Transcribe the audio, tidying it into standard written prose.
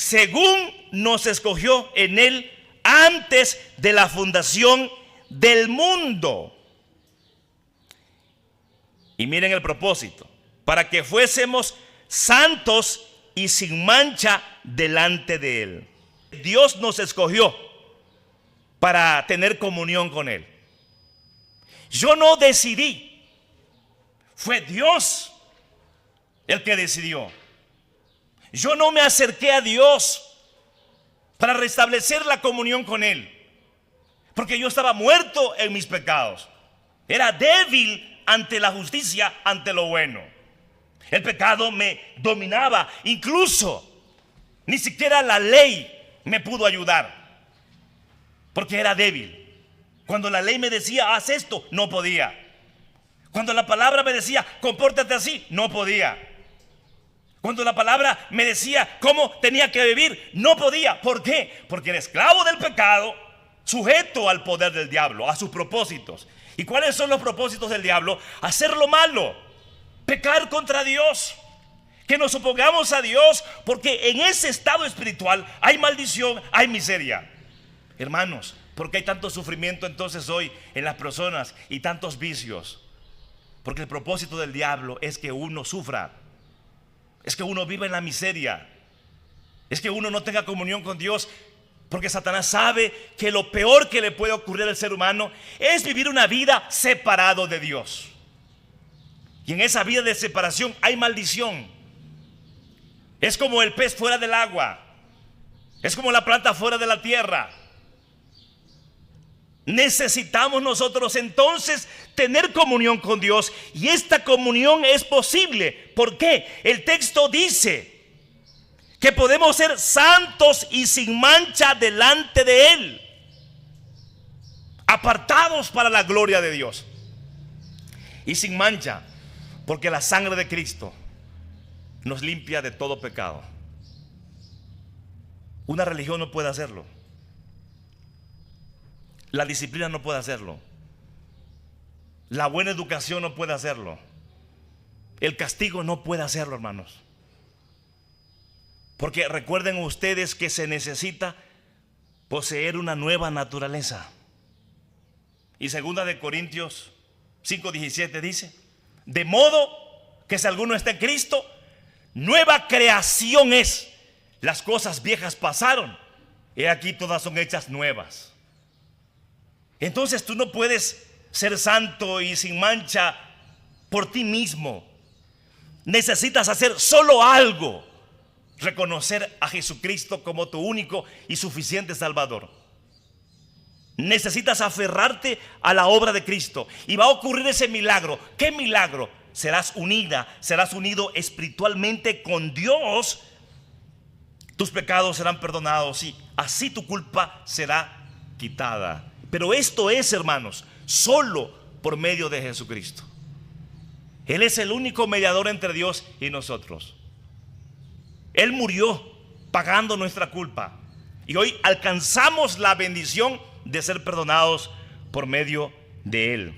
según nos escogió en Él antes de la fundación del mundo. Y miren el propósito: para que fuésemos santos y sin mancha delante de Él. Dios nos escogió para tener comunión con Él. Yo no decidí, fue Dios el que decidió. Yo no me acerqué a Dios para restablecer la comunión con Él, porque yo estaba muerto en mis pecados. Era débil ante la justicia, ante lo bueno. El pecado me dominaba. Incluso ni siquiera la ley me pudo ayudar, porque era débil. Cuando la ley me decía haz esto, no podía. Cuando la palabra me decía compórtate así, no podía. Cuando la palabra me decía cómo tenía que vivir, no podía. ¿Por qué? Porque era esclavo del pecado, sujeto al poder del diablo, a sus propósitos. ¿Y cuáles son los propósitos del diablo? Hacer lo malo, pecar contra Dios, que nos opongamos a Dios, porque en ese estado espiritual hay maldición, hay miseria. Hermanos, ¿por qué hay tanto sufrimiento entonces hoy en las personas y tantos vicios? Porque el propósito del diablo es que uno sufra, es que uno viva en la miseria, es que uno no tenga comunión con Dios, porque Satanás sabe que lo peor que le puede ocurrir al ser humano es vivir una vida separado de Dios. Y en esa vida de separación hay maldición. Es como el pez fuera del agua, es como la planta fuera de la tierra. Necesitamos nosotros entonces tener comunión con Dios, y esta comunión es posible. ¿Por qué? El texto dice que podemos ser santos y sin mancha delante de Él, apartados para la gloria de Dios. Y sin mancha, porque la sangre de Cristo nos limpia de todo pecado. Una religión no puede hacerlo. La disciplina no puede hacerlo. La buena educación no puede hacerlo. El castigo no puede hacerlo, hermanos. Porque recuerden ustedes que se necesita poseer una nueva naturaleza. Y 2 de Corintios 5:17 dice: de modo que si alguno está en Cristo, nueva creación es. Las cosas viejas pasaron, he aquí todas son hechas nuevas. Entonces tú no puedes ser santo y sin mancha por ti mismo. Necesitas hacer solo algo: reconocer a Jesucristo como tu único y suficiente Salvador. Necesitas aferrarte a la obra de Cristo, y va a ocurrir ese milagro. ¿Qué milagro? Serás unido espiritualmente con Dios. Tus pecados serán perdonados y así tu culpa será quitada. Pero esto es, hermanos, solo por medio de Jesucristo. Él es el único mediador entre Dios y nosotros. Él murió pagando nuestra culpa, y hoy alcanzamos la bendición de ser perdonados por medio de Él.